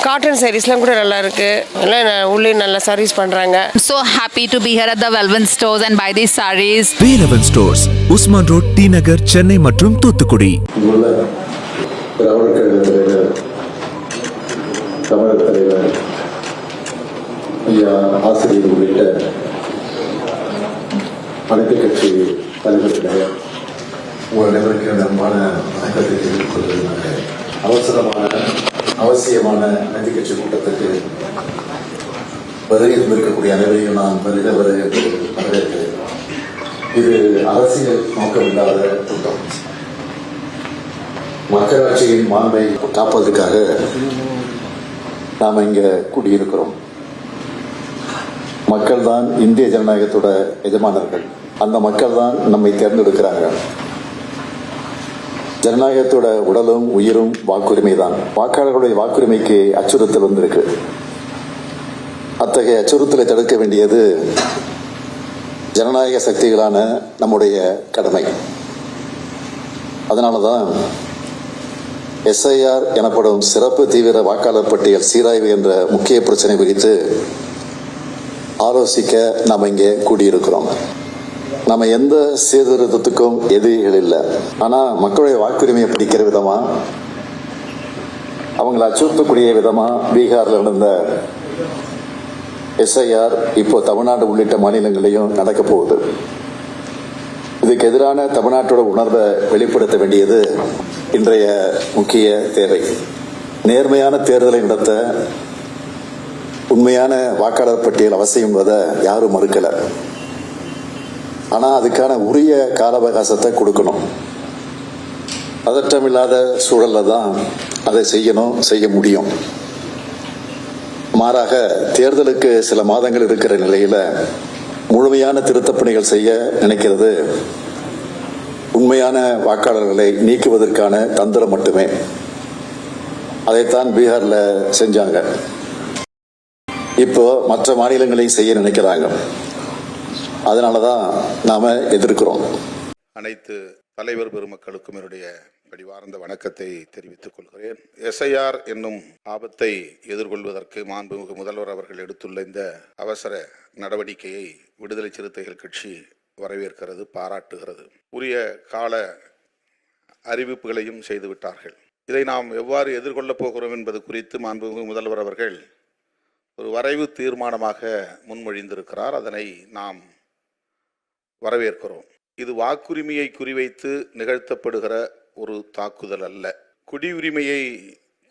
Cotton சாரீஸ்லாம் கூட நல்லா இருக்கு. எல்லாம் உள்ளே நல்லா சர்வீஸ் பண்றாங்க. So happy to be here at the Velvet Stores and buy these sarees. Velvet Stores, Usman road, T Nagar, Chennai மற்றும் தூத்துக்குடி. தமிழர் தலைவர் ஐயா ஆசிரியர் உள்ளிட்ட அனைத்து கட்சி தலைவர்களே, உங்கள் அனைவருக்கு நன்பான வணக்கத்தை தெரிவித்துக் கொள்வதற்காக அவசியமான அனைத்து கட்சி கூட்டத்துக்கு வருகை இருந்திருக்கக்கூடிய அனைவரையும் நான் வரவேற்கிறேன். இது அரசியல் நோக்கமில்லாத கூட்டம். மக்களாட்சியின் மாண்பை காப்பதற்காக நாம் இங்க கூடியிருக்கிறோம். மக்கள் தான் இந்திய ஜனநாயகத்தோட எஜமானர்கள். அந்த மக்கள் தான் நம்மை தேர்ந்தெடுக்கிறாங்க. ஜனநாயகத்தோட உடலும் உயிரும் வாக்குரிமை தான். வாக்காளர்களுடைய வாக்குரிமைக்கு அச்சுறுத்தல் வந்திருக்கு. அத்தகைய அச்சுறுத்தலை தடுக்க வேண்டியது ஜனநாயக சக்திகளான நம்முடைய கடமை. அதனாலதான் SIR எனப்படும் சிறப்பு தீவிர வாக்காளர் பட்டியல் சீராய்வு என்ற முக்கிய பிரச்சனை குறித்து ஆலோசிக்க நாம் இங்கே கூடியிருக்கிறோம். நம்ம எந்த சீர்திருத்தத்துக்கும் எதிரிகள் இல்லை. ஆனா மக்களுடைய வாக்குரிமையை பிடிக்கிற விதமா, அவங்களை அச்சுறுத்தக்கூடிய விதமா பீகார்ல நடந்த SIR இப்போ தமிழ்நாடு உள்ளிட்ட மாநிலங்களையும் நடக்க போகுது. இதுக்கு எதிரான தமிழ்நாட்டோட உணர்வை வெளிப்படுத்த வேண்டியது இன்றைய முக்கிய தேவை. நேர்மையான தேர்தலை நடத்த உண்மையான வாக்காளர் பட்டியல் அவசியம் என்பதை யாரும் மறுக்கல. ஆனா அதுக்கான உரிய கால அவகாசத்தை கொடுக்கணும். பதற்றமில்லாத சூழல்ல தான் அதை செய்ய முடியும். மாறாக தேர்தலுக்கு சில மாதங்கள் இருக்கிற நிலையில முழுமையான திருத்தப் பணிகள் செய்ய நினைக்கிறது உண்மையான வாக்காளர்களை நீக்குவதற்கான தந்திரம் மட்டுமே. அதைத்தான் பீகார்ல செஞ்சாங்க. இப்போ மற்ற மாநிலங்களையும் செய்ய நினைக்கிறாங்க. அதனாலதான் நாம எதிர்க்கிறோம். அனைத்து தலைவர் பெருமக்களுக்கும் என்னுடைய பணிவார்ந்த வணக்கத்தை தெரிவித்துக் கொள்கிறேன். SIR என்னும் ஆபத்தை எதிர்கொள்வதற்கு மாண்புமிகு முதல்வர் அவர்கள் எடுத்துள்ள இந்த அவசர நடவடிக்கையை விடுதலை சிறுத்தைகள் கட்சி வரவேற்கிறது, பாராட்டுகிறது. உரிய கால அறிவிப்புகளையும் செய்துவிட்டார்கள். இதை நாம் எவ்வாறு எதிர்கொள்ளப் போகிறோம் என்பது குறித்து மாண்புமிகு முதல்வர் அவர்கள் ஒரு வரைவு தீர்மானமாக முன்மொழிந்திருக்கிறார். அதனை நாம் வரவேற்கிறோம். இது வாக்குரிமையை குறிவைத்து நிகழ்த்தப்படுகிற ஒரு தாக்குதல் அல்ல, குடியுரிமையை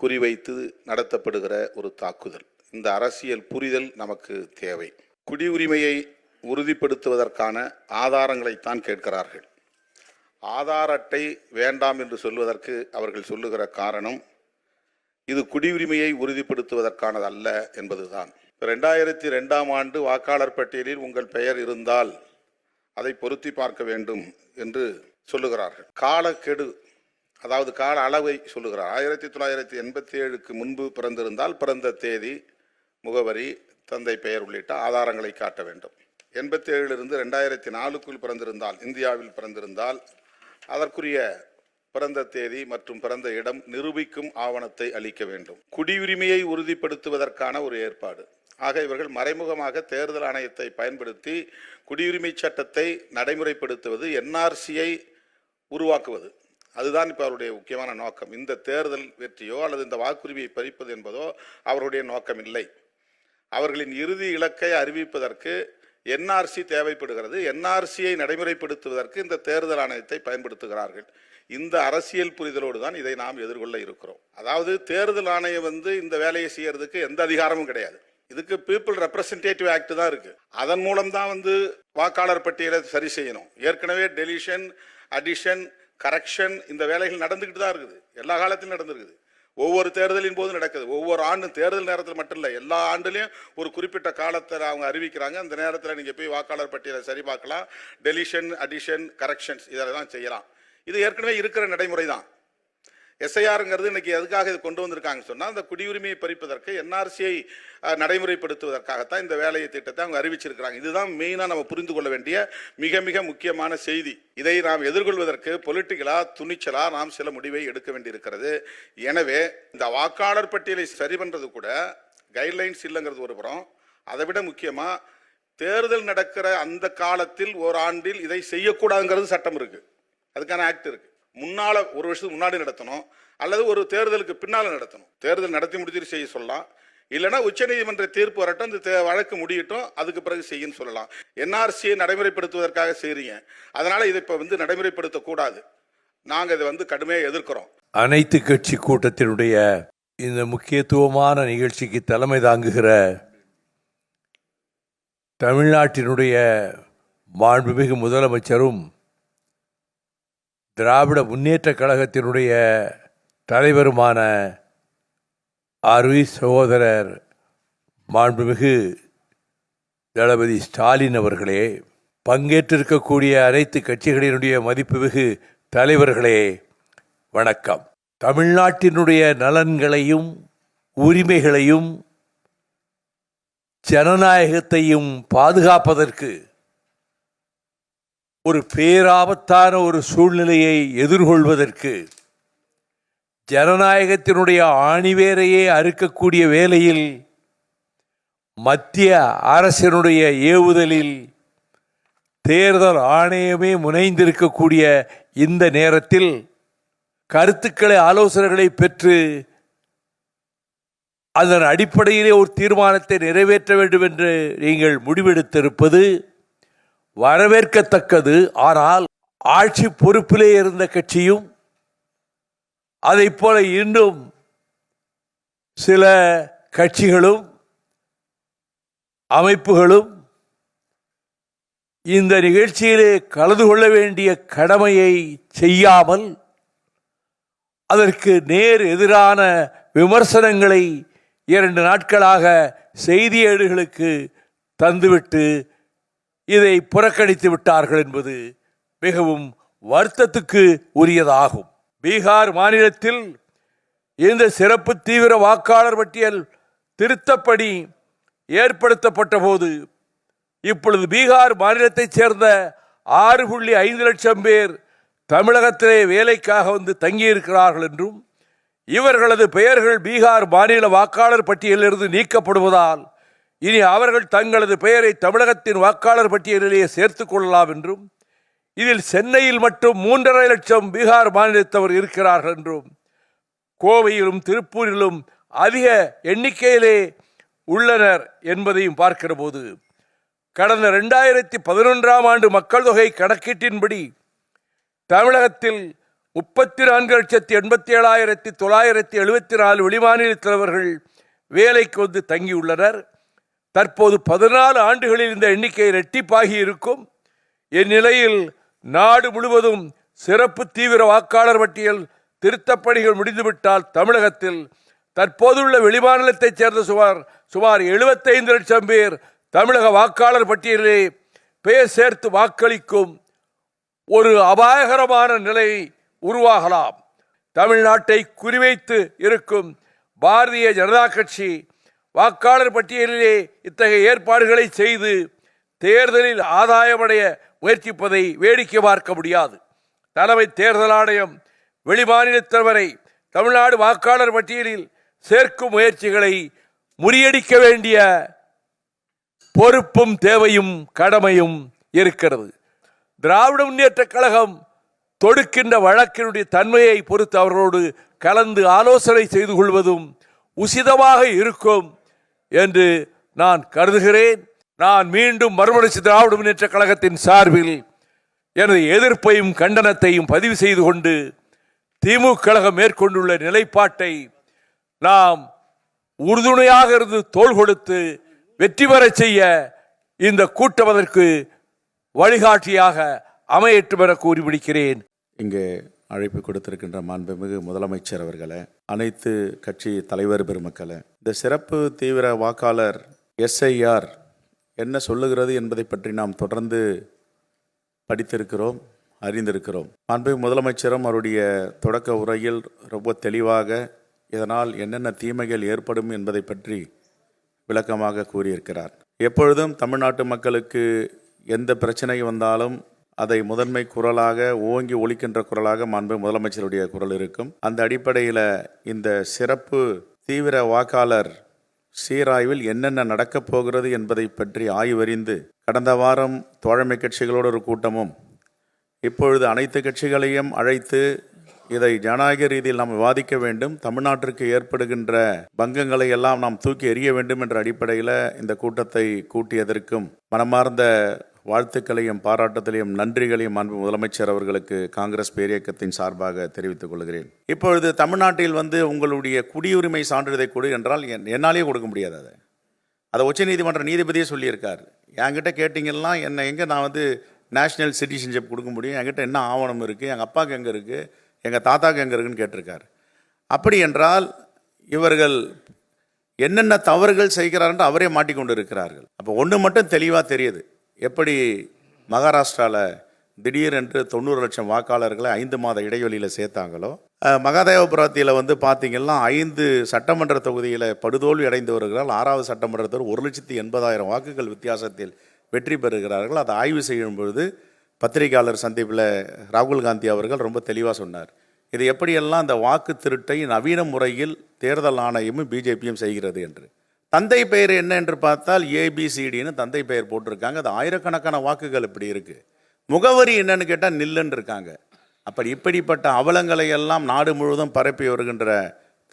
குறிவைத்து நடத்தப்படுகிற ஒரு தாக்குதல். இந்த அரசியல் புரிதல் நமக்கு தேவை. குடியுரிமையை உறுதிப்படுத்துவதற்கான ஆதாரங்களைத்தான் கேட்கிறார்கள். ஆதார அட்டை வேண்டாம் என்று சொல்வதற்கு அவர்கள் சொல்லுகிற காரணம் இது குடியுரிமையை உறுதிப்படுத்துவதற்கானது அல்ல என்பதுதான். 2002ஆம் ஆண்டு வாக்காளர் பட்டியலில் உங்கள் பெயர் இருந்தால் அதை பொருத்தி பார்க்க வேண்டும் என்று சொல்லுகிறார்கள். காலக்கெடு, அதாவது கால அளவை சொல்லுகிறார். 1987க்கு முன்பு பிறந்திருந்தால் பிறந்த தேதி, முகவரி, தந்தை பெயர் உள்ளிட்ட ஆதாரங்களை காட்ட வேண்டும். 87லிருந்து 2004க்குள் பிறந்திருந்தால், இந்தியாவில் பிறந்திருந்தால் அதற்குரிய பிறந்த தேதி மற்றும் பிறந்த இடம் நிரூபிக்கும் ஆவணத்தை அளிக்க வேண்டும். குடியுரிமையை உறுதிப்படுத்துவதற்கான ஒரு ஏற்பாடு. ஆக இவர்கள் மறைமுகமாக தேர்தல் ஆணையத்தை பயன்படுத்தி குடியுரிமை சட்டத்தை நடைமுறைப்படுத்துவது, NRCயை உருவாக்குவது, அதுதான் இப்போ அவருடைய முக்கியமான நோக்கம். இந்த தேர்தல் வெற்றியோ அல்லது இந்த வாக்குரிமையை பறிப்பது என்பதோ அவருடைய நோக்கம் இல்லை. அவர்களின் இறுதி இலக்கை அறிவிப்பதற்கு NRC தேவைப்படுகிறது. NRCயை நடைமுறைப்படுத்துவதற்கு இந்த தேர்தல் ஆணையத்தை பயன்படுத்துகிறார்கள். இந்த அரசியல் புரிதலோடு தான் இதை நாம் எதிர்கொள்ள இருக்கிறோம். அதாவது தேர்தல் ஆணையம் இந்த வேலையை செய்யறதுக்கு எந்த அதிகாரமும் கிடையாது. இதுக்கு பீப்புள் ரெப்ரசன்டேட்டிவ் ஆக்ட் தான் இருக்கு. அதன் மூலம் தான் வாக்காளர் பட்டியலை சரி செய்யணும். ஏற்கனவே டெலிஷன், அடிஷன், கரெக்ஷன் இந்த வேலைகள் நடந்துகிட்டு தான் இருக்குது. எல்லா காலத்திலும் நடந்திருக்குது. ஒவ்வொரு தேர்தலின் போது நடக்குது. ஒவ்வொரு ஆண்டும் தேர்தல் நேரத்தில் மட்டும் இல்லை, எல்லா ஆண்டுலையும் ஒரு குறிப்பிட்ட காலத்தில் அவங்க அறிவிக்கிறாங்க. அந்த நேரத்தில் நீங்கள் போய் வாக்காளர் பட்டியலை சரி பார்க்கலாம். டெலிஷன், அடிஷன், கரெக்ஷன்ஸ் இதெல்லாம் செய்யலாம். இது ஏற்கனவே இருக்கிற நடைமுறை தான். எஸ்ஐஆருங்கிறது இன்னைக்கு எதுக்காக இது கொண்டு வந்திருக்காங்கன்னு சொன்னால் அந்த குடியுரிமையை பறிப்பதற்கு என்ஆர்சியை நடைமுறைப்படுத்துவதற்காகத்தான் இந்த வேலையை திட்டத்தை அவங்க அறிவிச்சிருக்கிறாங்க. இதுதான் மெயினாக நம்ம புரிந்து கொள்ள வேண்டிய மிக மிக முக்கியமான செய்தி. இதை நாம் எதிர்கொள்வதற்கு பொலிட்டிக்கலா துணிச்சலா நாம் சில முடிவை எடுக்க வேண்டியிருக்கிறது. எனவே இந்த வாக்காளர் பட்டியலை சரி பண்ணுறது கூட கைட்லைன்ஸ் இல்லைங்கிறது ஒரு புறம், அதை விட முக்கியமாக தேர்தல் நடக்கிற அந்த காலத்தில் ஓராண்டில் இதை செய்யக்கூடாதுங்கிறது சட்டம் இருக்கு, அதுக்கான ஆக்ட் இருக்கு. முன்னால ஒரு வருஷத்துக்கு முன்னாடி நடத்தணும் அல்லது ஒரு தேர்தலுக்கு பின்னால நடத்தணும். தேர்தல் நடத்தி முடிச்சுட்டு செய்ய சொல்லலாம், இல்லைன்னா உச்சநீதிமன்ற தீர்ப்பு வரட்டும், இந்த வழக்கு முடியட்டும், அதுக்கு பிறகு செய்யன்னு சொல்லலாம். என்ஆர்சியை நடைமுறைப்படுத்துவதற்காக செய்றீங்க, அதனால இதை இப்போ நடைமுறைப்படுத்தக்கூடாது. நாங்கள் இதை கடுமையாக எதிர்க்கிறோம். அனைத்து கட்சி கூட்டத்தினுடைய இந்த முக்கியத்துவமான நிகழ்ச்சிக்கு தலைமை தாங்குகிற தமிழ்நாட்டினுடைய மாண்புமிகு முதலமைச்சரும் திராவிட முன்னேற்ற கழகத்தினுடைய தலைவருமான அருமை சகோதரர் மாண்புமிகு தளபதி ஸ்டாலின் அவர்களே, பங்கேற்றிருக்கக்கூடிய அனைத்து கட்சிகளினுடைய மதிப்புமிகு தலைவர்களே, வணக்கம். தமிழ்நாட்டினுடைய நலன்களையும் உரிமைகளையும் ஜனநாயகத்தையும் பாதுகாப்பதற்கு ஒரு பேராபத்தான ஒரு சூழ்நிலையை எதிர்கொள்வதற்கு ஜனநாயகத்தினுடைய ஆணிவேரையே அறுக்கக்கூடிய வேளையில் மத்திய அரசினுடைய ஏவுதலில் தேர்தல் ஆணையமே முனைந்திருக்கக்கூடிய இந்த நேரத்தில் கருத்துக்களை ஆலோசனைகளை பெற்று அதன் அடிப்படையிலே ஒரு தீர்மானத்தை நிறைவேற்ற வேண்டும் என்று நீங்கள் முடிவெடுத்திருப்பது வரவேற்கத்தக்கது. ஆனால் ஆட்சி பொறுப்பிலே இருந்த கட்சியும் அதை போல இன்னும் சில கட்சிகளும் அமைப்புகளும் இந்த நிகழ்ச்சியிலே கலந்து கொள்ள வேண்டிய கடமையை செய்யாமல் அதற்கு நேர் எதிரான விமர்சனங்களை 2 நாட்களாக செய்தி ஏடுகளுக்கு தந்துவிட்டு இதை புறக்கணித்து விட்டார்கள் என்பது மிகவும் வருத்தத்துக்கு உரியதாகும். பீகார் மாநிலத்தில் இந்த சிறப்பு தீவிர வாக்காளர் பட்டியல் திருத்தப்படி ஏற்படுத்தப்பட்ட போது இப்பொழுது பீகார் மாநிலத்தைச் சேர்ந்த 6.5 லட்சம் பேர் தமிழகத்திலே வேலைக்காக தங்கியிருக்கிறார்கள் என்றும் இவர்களது பெயர்கள் பீகார் மாநில வாக்காளர் பட்டியலிலிருந்து நீக்கப்படுவதால் இனி அவர்கள் தங்களது பெயரை தமிழகத்தின் வாக்காளர் பட்டியலிலேயே சேர்த்துக் கொள்ளலாம் என்றும் இதில் சென்னையில் மட்டும் 3.5 லட்சம் பீகார் மாநிலத்தவர் இருக்கிறார்கள் என்றும் கோவையிலும் திருப்பூரிலும் அதிக எண்ணிக்கையிலே உள்ளனர் என்பதையும் பார்க்கிற போது கடந்த 2011ஆம் ஆண்டு மக்கள் தொகை கணக்கீட்டின்படி தமிழகத்தில் 34,87,974 வெளிமாநிலத்தவர்கள் வேலைக்கு தங்கியுள்ளனர். தற்போது 14 ஆண்டுகளில் இந்த எண்ணிக்கை இரட்டிப்பாகி இருக்கும். இந்நிலையில் நாடு முழுவதும் சிறப்பு தீவிர வாக்காளர் பட்டியல் திருத்தப்பணிகள் முடிந்துவிட்டால் தமிழகத்தில் தற்போதுள்ள வெளிமாநிலத்தைச் சேர்ந்த சுமார் 75 லட்சம் பேர் தமிழக வாக்காளர் பட்டியலிலே பெயர் சேர்த்து வாக்களிக்கும் ஒரு அபாயகரமான நிலை உருவாகலாம். தமிழ்நாட்டை குறிவைத்து இருக்கும் பாரதிய ஜனதா கட்சி வாக்காளர் பட்டியலிலே இத்தகைய ஏற்பாடுகளை செய்து தேர்தலில் ஆதாயமடைய முயற்சிப்பதை வேடிக்கை பார்க்க முடியாது. தலைமை தேர்தல் ஆணையம் வெளிமாநிலத்தவரை தமிழ்நாடு வாக்காளர் பட்டியலில் சேர்க்கும் முயற்சிகளை முறியடிக்க வேண்டிய பொறுப்பும் தேவையும் கடமையும் இருக்கிறது. திராவிட முன்னேற்ற கழகம் தொடுக்கின்ற வழக்கினுடைய தன்மையை பொறுத்து அவர்களோடு கலந்து ஆலோசனை செய்து கொள்வதும் உசிதமாக இருக்கும் என்று நான் கருதுகிறேன். நான் மீண்டும் மறுமலர்ச்சி திராவிட முன்னேற்ற கழகத்தின் சார்பில் எனது எதிர்ப்பையும் கண்டனத்தையும் பதிவு செய்து கொண்டு திமுக கழகம் மேற்கொண்டுள்ள நிலைப்பாட்டை நாம் உறுதுணையாக இருந்து தோள் கொடுத்து வெற்றி பெற செய்ய இந்த கூட்டம் அதற்கு வழிகாட்டியாக அமையட்டும் என கூறி முடிக்கிறேன். இங்கே அழைப்பு கொடுத்திருக்கின்ற மாண்புமிகு முதலமைச்சர் அவர்களே, அனைத்து கட்சி தலைவர் பெருமக்களே, இந்த சிறப்பு தீவிர வாக்காளர் எஸ்ஐஆர் என்ன சொல்லுகிறது என்பதை பற்றி நாம் தொடர்ந்து படித்திருக்கிறோம், அறிந்திருக்கிறோம். மாண்புமிகு முதலமைச்சரும் அவருடைய தொடக்க உரையில் ரொம்ப தெளிவாக இதனால் என்னென்ன தீமைகள் ஏற்படும் என்பதை பற்றி விளக்கமாக கூறியிருக்கிறார். எப்பொழுதும் தமிழ்நாட்டு மக்களுக்கு எந்த பிரச்சனை வந்தாலும் அதை முதன்மை குரலாக ஓங்கி ஒலிக்கின்ற குரலாக மாண்புமிகு முதலமைச்சருடைய குரல் இருக்கும். அந்த அடிப்படையில் இந்த சிறப்பு தீவிர வாக்காளர் சீராய்வில் என்னென்ன நடக்கப் போகிறது என்பதை பற்றி ஆய்வறிந்து கடந்த வாரம் தோழமை கட்சிகளோடு ஒரு கூட்டமும் இப்பொழுது அனைத்து கட்சிகளையும் அழைத்து இதை ஜனநாயக ரீதியில் நாம் விவாதிக்க வேண்டும், தமிழ்நாட்டிற்கு ஏற்படுகின்ற பங்கங்களை எல்லாம் நாம் தூக்கி எறிய வேண்டும் என்ற அடிப்படையில் இந்த கூட்டத்தை கூட்டியதற்கும் மனமார்ந்த வாழ்த்துக்களையும் பாராட்டத்திலையும் நன்றிகளையும் மாண்பு முதலமைச்சர் அவர்களுக்கு காங்கிரஸ் பேரியக்கத்தின் சார்பாக தெரிவித்துக் கொள்கிறேன். இப்பொழுது தமிழ்நாட்டில் உங்களுடைய குடியுரிமை சான்றிதழை கொடு என்றால் என்னாலேயே கொடுக்க முடியாது. அதை உச்சநீதிமன்ற நீதிபதியே சொல்லியிருக்கார். என்கிட்ட கேட்டிங்கன்னா நான் நேஷ்னல் சிட்டிசன்ஷிப் கொடுக்க முடியும், என்கிட்ட என்ன ஆவணம் இருக்குது, எங்கள் அப்பாவுக்கு எங்கே இருக்குது, எங்கள் தாத்தாவுக்கு எங்கே இருக்குன்னு கேட்டிருக்கார். அப்படி என்றால் இவர்கள் என்னென்ன தவறுகள் செய்கிறார்கள் அவரே மாட்டிக்கொண்டு இருக்கிறார்கள். அப்போ ஒன்று மட்டும் தெளிவாக தெரியுது, எப்படி மகாராஷ்டிராவில் திடீரென்று 90 லட்சம் வாக்காளர்களை 5 மாத இடைவெளியில் சேர்த்தாங்களோ, மகாதேவபுரத்தில் பார்த்தீங்கன்னா 5 சட்டமன்ற தொகுதியில் படுதோல்வி அடைந்து வருகிறார். 6வது சட்டமன்றத்தில் 1,80,000 வாக்குகள் வித்தியாசத்தில் வெற்றி பெறுகிறார்கள். அதை ஆய்வு செய்யும் பொழுது பத்திரிகையாளர் சந்திப்பில் ராகுல் காந்தி அவர்கள் ரொம்ப தெளிவாக சொன்னார், இது எப்படியெல்லாம் அந்த வாக்கு திருட்டை நவீன முறையில் தேர்தல் ஆணையமும் பிஜேபியும் செய்கிறது என்று. தந்தை பெயர் என்ன என்று பார்த்தால் ஏபிசிடின்னு தந்தை பெயர் போட்டிருக்காங்க. அது ஆயிரக்கணக்கான வாக்குகள் இப்படி இருக்குது. முகவரி என்னன்னு கேட்டால் நில்லுன்னு இருக்காங்க. இப்படிப்பட்ட அவலங்களை எல்லாம் நாடு முழுவதும் பரப்பி வருகின்ற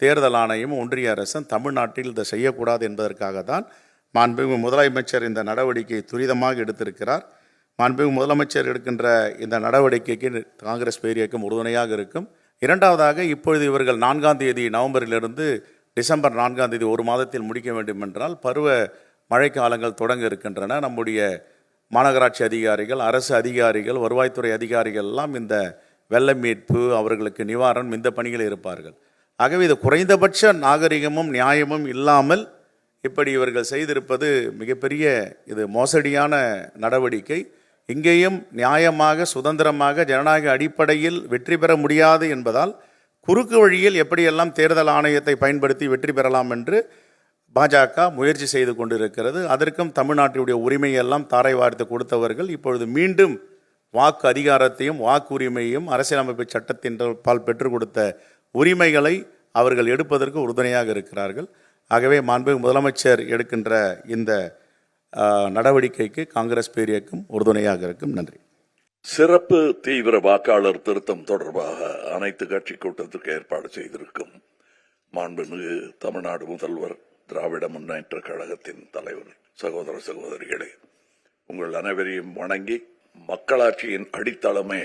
தேர்தல் ஆணையமும் ஒன்றிய அரசும் தமிழ்நாட்டில் இதை செய்யக்கூடாது என்பதற்காக தான் மாண்புமிகு முதலமைச்சர் இந்த நடவடிக்கையை துரிதமாக எடுத்திருக்கிறார். மாண்புமிகு முதலமைச்சர் எடுக்கின்ற இந்த நடவடிக்கைக்கு காங்கிரஸ் பேரியக்கம் உறுதுணையாக இருக்கும். இரண்டாவதாக, இப்பொழுது இவர்கள் 4ஆம் தேதி நவம்பரிலிருந்து டிசம்பர் 4ஆம் தேதி ஒரு மாதத்தில் முடிக்க வேண்டும் என்றால் பருவ மழைக்காலங்கள் தொடங்க இருக்கின்றன. நம்முடைய மாநகராட்சி அதிகாரிகள், அரசு அதிகாரிகள், வருவாய்த்துறை அதிகாரிகள் எல்லாம் இந்த வெள்ள மீட்பு, அவர்களுக்கு நிவாரணம், இந்த பணிகளில் இருப்பார்கள். ஆகவே இது குறைந்தபட்ச நாகரிகமும் நியாயமும் இல்லாமல் இப்படி இவர்கள் செய்திருப்பது மிகப்பெரிய இது மோசடியான நடவடிக்கை. இங்கேயும் நியாயமாக சுதந்திரமாக ஜனநாயக அடிப்படையில் வெற்றி பெற முடியாது என்பதால் குறுக்கு வழியில் எப்படியெல்லாம் தேர்தல் ஆணையத்தை பயன்படுத்தி வெற்றி பெறலாம் என்று பாஜக முயற்சி செய்து கொண்டிருக்கிறது. அதற்கும் தமிழ்நாட்டினுடைய உரிமையெல்லாம் தாரை வார்த்து கொடுத்தவர்கள் இப்பொழுது மீண்டும் வாக்கு அதிகாரத்தையும் வாக்குரிமையையும் அரசியலமைப்பு சட்டத்தின் பால் பெற்றுக் கொடுத்த உரிமைகளை அவர்கள் எடுப்பதற்கு உறுதுணையாக இருக்கிறார்கள். ஆகவே மாண்புமிகு முதலமைச்சர் எடுக்கின்ற இந்த நடவடிக்கைக்கு காங்கிரஸ் பேரியக்கம் உறுதுணையாக இருக்கும். நன்றி. சிறப்பு தீவிர வாக்காளர் திருத்தம் தொடர்பாக அனைத்து கட்சி கூட்டத்திற்கு ஏற்பாடு செய்திருக்கும் மாண்புமிகு தமிழ்நாடு முதல்வர், திராவிட முன்னேற்ற கழகத்தின் தலைவர், சகோதர சகோதரிகளே, உங்கள் அனைவரையும் வணங்கி, மக்களாட்சியின் அடித்தளமே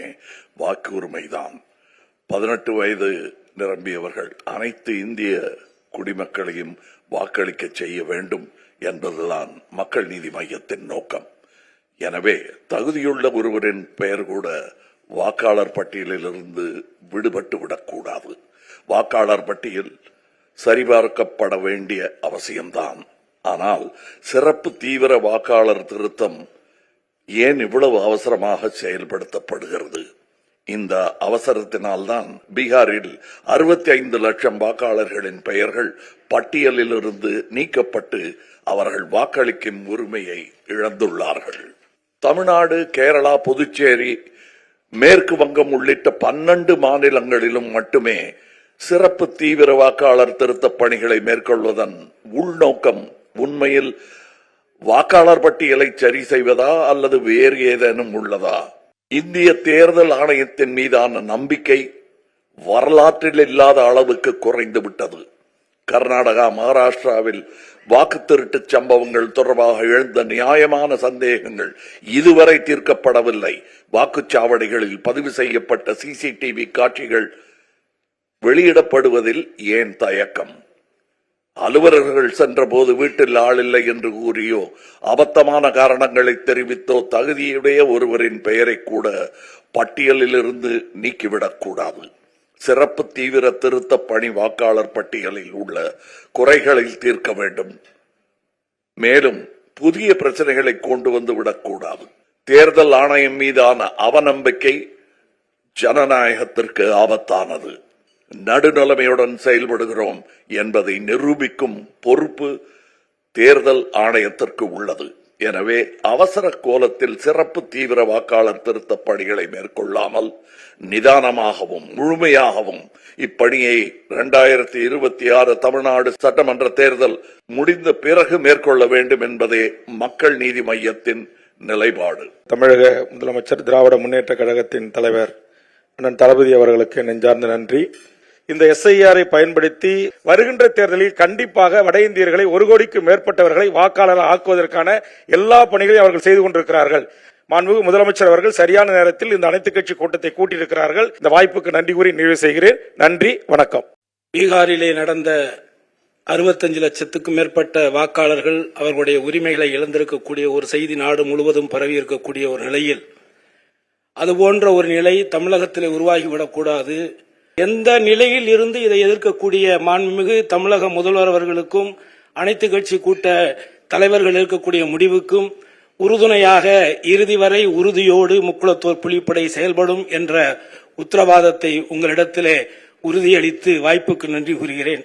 வாக்கு உரிமைதான். 18 வயது நிரம்பியவர்கள் அனைத்து இந்திய குடிமக்களையும் வாக்களிக்க செய்ய வேண்டும் என்பதுதான் மக்கள் நீதி மையத்தின் நோக்கம். எனவே தகுதியுள்ள ஒருவரின் பெயர் கூட வாக்காளர் பட்டியலிலிருந்து விடுபட்டு விடக்கூடாது. வாக்காளர் பட்டியல் சரிபார்க்கப்பட வேண்டிய அவசியம்தான். ஆனால் சிறப்பு தீவிர வாக்காளர் திருத்தம் ஏன் இவ்வளவு அவசரமாக செயல்படுத்தப்படுகிறது? இந்த அவசரத்தினால்தான் பீகாரில் 65 லட்சம் வாக்காளர்களின் பெயர்கள் பட்டியலிலிருந்து நீக்கப்பட்டு அவர்கள் வாக்களிக்கும் உரிமையை இழந்துள்ளார்கள். தமிழ்நாடு, கேரளா, புதுச்சேரி, மேற்கு வங்கம் உள்ளிட்ட 12 மாநிலங்களிலும் மட்டுமே சிறப்பு தீவிர வாக்காளர் திருத்த பணிகளை மேற்கொள்வதன் உள்நோக்கம் உண்மையில் வாக்காளர் பட்டியலை சரி செய்வதா அல்லது வேறு ஏதேனும் உள்ளதா? இந்திய தேர்தல் ஆணையத்தின் மீதான நம்பிக்கை வரலாற்றில் இல்லாத அளவுக்கு குறைந்து விட்டது. கர்நாடகா, மகாராஷ்டிராவில் வாக்கு திருட்டு சம்பவங்கள் தொடர்பாக எழுந்த நியாயமான சந்தேகங்கள் இதுவரை தீர்க்கப்படவில்லை. வாக்குச்சாவடிகளில் பதிவு செய்யப்பட்ட சிசிடிவி காட்சிகள் வெளியிடப்படுவதில் ஏன் தயக்கம்? அலுவலர்கள் சென்ற போது வீட்டில் ஆள் இல்லை என்று கூறியோ, அபத்தமான காரணங்களை தெரிவித்தோ தகுதியுடைய ஒருவரின் பெயரை கூட பட்டியலில் இருந்து நீக்கிவிடக்கூடாது. சிறப்பு தீவிர திருத்த பணி வாக்காளர் பட்டியலில் உள்ள குறைகளை தீர்க்க வேண்டும். மேலும் புதிய பிரச்சனைகளை கொண்டு வந்து விடக்கூடாது. தேர்தல் ஆணையம் மீதான அவநம்பிக்கை ஜனநாயகத்திற்கு ஆபத்தானது. நடுநிலைமையுடன் செயல்படுகிறோம் என்பதை நிரூபிக்கும் பொறுப்பு தேர்தல் ஆணையத்திற்கு உள்ளது. எனவே அவசர கோலத்தில் சிறப்பு தீவிர வாக்காளர் திருத்த பணிகளை மேற்கொள்ளாமல் நிதானமாகவும் முழுமையாகவும் இப்பணியை 2026 தமிழ்நாடு சட்டமன்ற தேர்தல் முடிந்த பிறகு மேற்கொள்ள வேண்டும் என்பதே மக்கள் நீதி மய்யத்தின் நிலைப்பாடு. தமிழக முதலமைச்சர் திராவிட முன்னேற்ற கழகத்தின் தலைவர் அண்ணன் தளபதி அவர்களுக்கு நெஞ்சார்ந்த நன்றி. இந்த SIR பயன்படுத்தி வருகின்ற தேர்தலில் கண்டிப்பாக வட இந்தியர்களை 1 கோடிக்கு மேற்பட்டவர்களை வாக்காளர் ஆக்குவதற்கான எல்லா பணிகளையும் அவர்கள் செய்து கொண்டிருக்கிறார்கள். மாண்புமிகு முதலமைச்சர் அவர்கள் சரியான நேரத்தில் இந்த அனைத்து கட்சி கூட்டத்தை கூட்டியிருக்கிறார்கள். இந்த வாய்ப்புக்கு நன்றி கூறி நிறைவு செய்கிறேன். நன்றி, வணக்கம். பீகாரிலே நடந்த 65 லட்சத்துக்கும் மேற்பட்ட வாக்காளர்கள் அவர்களுடைய உரிமைகளை இழந்திருக்கக்கூடிய ஒரு செய்தி நாடு முழுவதும் பரவி இருக்கக்கூடிய ஒரு நிலையில் அதுபோன்ற ஒரு நிலை தமிழகத்தில் உருவாகிவிடக்கூடாது. எந்த நிலையில் இருந்து இதை எதிர்க்கக்கூடிய மாண்புமிகு தமிழக முதல்வர் அவர்களுக்கும் அனைத்து கட்சி கூட்ட தலைவர்கள் இருக்கக்கூடிய முடிவுக்கும் உறுதுணையாக இறுதி வரை உறுதியோடு முக்குளத்தோர் புலிப்படை செயல்படும் என்ற உத்தரவாதத்தை உங்களிடத்திலே உறுதியளித்து வாய்ப்புக்கு நன்றி கூறுகிறேன்.